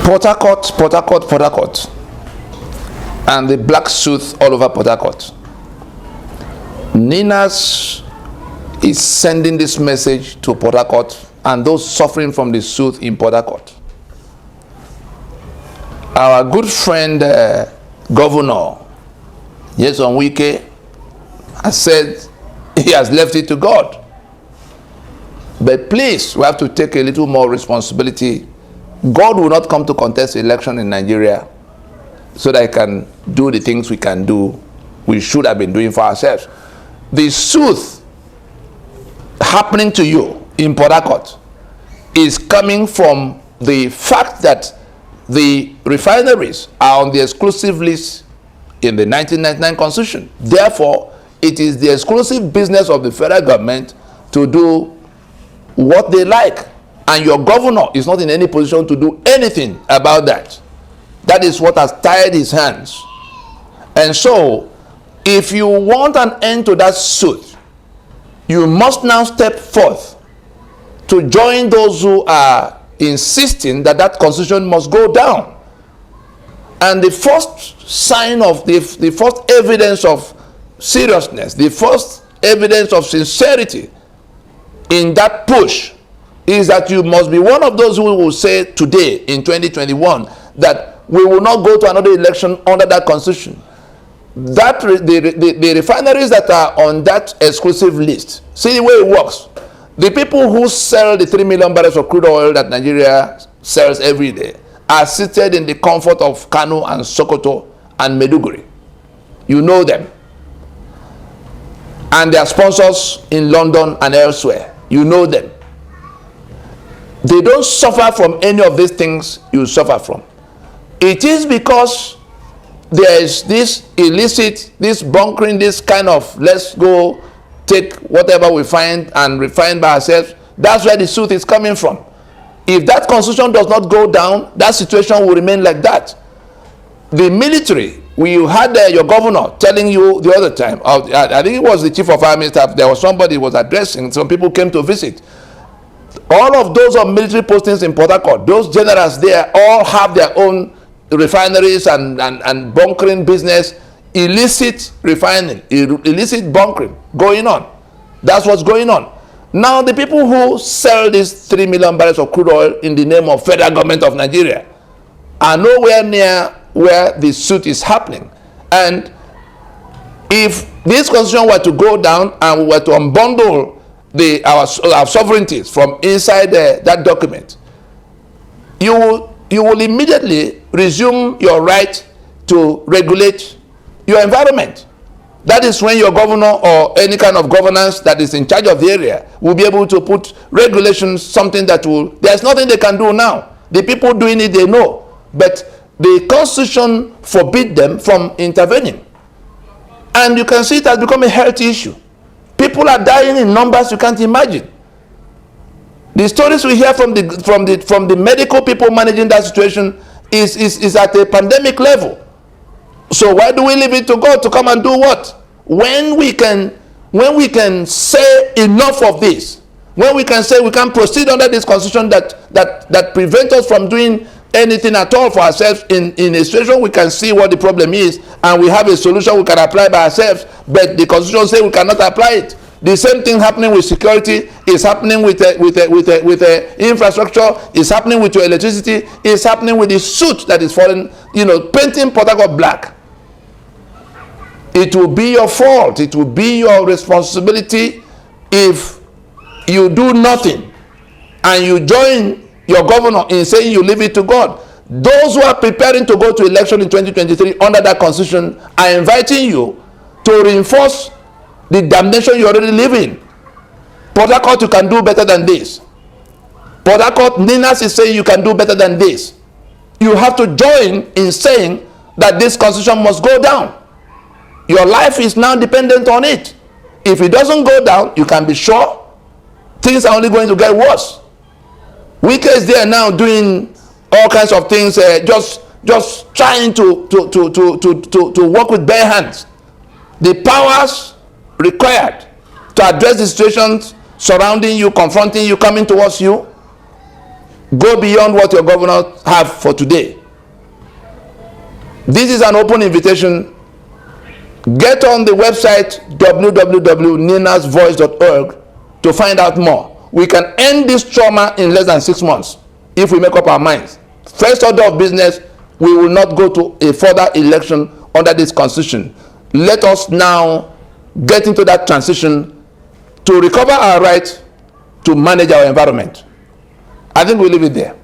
Port Harcourt, Port Harcourt, Port Harcourt, and the black Soot all over Port Harcourt. Ninas is sending this message to Port Harcourt and those suffering from the Soot in Port Harcourt. Our good friend, Governor Nyesom Wike, has said he has left it to God. But please, we have to take a little more responsibility. God will not come to contest the election in Nigeria so that he can do the things we can do, we should have been doing for ourselves. The Soot happening to you in Port Harcourt is coming from the fact that the refineries are on the exclusive list in the 1999 Constitution. Therefore, it is the exclusive business of the federal government to do what they like, and your governor is not in any position to do anything about that. That is what has tied his hands. And so, if you want an end to that Soot, you must now step forth to join those who are insisting that that constitution must go down. And the first sign of the first evidence of seriousness, the first evidence of sincerity in that push is that you must be one of those who will say today in 2021 that we will not go to another election under that constitution. That the refineries that are on that exclusive list, see the way it works. The people who sell the 3 million barrels of crude oil that Nigeria sells every day are seated in the comfort of Kano and Sokoto and Maiduguri. You know them. And their sponsors in London and elsewhere. You know them. They don't suffer from any of these things you suffer from. It is because there is this illicit, this bunkering, this kind of let's go take whatever we find and refine by ourselves. That's where the Soot is coming from. If that constitution does not go down, that situation will remain like that. The military, we had your governor telling you the other time, I think it was the chief of army staff, there was somebody who was addressing, some people came to visit. All of those on military postings in Port Harcourt, those generals there all have their own refineries and bunkering business, illicit refining, illicit bunkering going on. That's what's going on. Now the people who sell these 3 million barrels of crude oil in the name of federal government of Nigeria are nowhere near where the Soot is happening. And if this constitution were to go down and we were to unbundle our sovereignties from inside that document, you will immediately resume your right to regulate your environment. That is when your governor or any kind of governance that is in charge of the area will be able to put regulations, something that will, there's nothing they can do now. The people doing it, they know. But the constitution forbids them from intervening. And you can see it has become a health issue. People are dying in numbers you can't imagine. The stories we hear from the medical people managing that situation is at a pandemic level. So why do we leave it to God to come and do what? When we can say enough of this, when we can say we can proceed under this constitution that prevents us from doing anything at all for ourselves in a situation we can see what the problem is and we have a solution we can apply by ourselves, but the constitution says we cannot apply it. The same thing happening with security is happening with infrastructure, is happening with your electricity, is happening with the Soot that is falling, painting Port Harcourt black. It will be your fault, it will be your responsibility if you do nothing and you join your governor in saying you leave it to God. Those who are preparing to go to election in 2023 under that constitution are inviting you to reinforce the damnation you already live in. Port Harcourt, you can do better than this. Port Harcourt, Ninas is saying you can do better than this. You have to join in saying that this constitution must go down. Your life is now dependent on it. If it doesn't go down, you can be sure things are only going to get worse. Wike is there now doing all kinds of things, just trying to work with bare hands. The powers required to address the situations surrounding you, confronting you, coming towards you, go beyond what your governor have for today. This is an open invitation. Get on the website www.ninasvoice.org to find out more. We can end this trauma in less than 6 months if we make up our minds. First order of business, we will not go to a further election under this constitution. Let us now get into that transition to recover our right to manage our environment. I think we'll leave it there.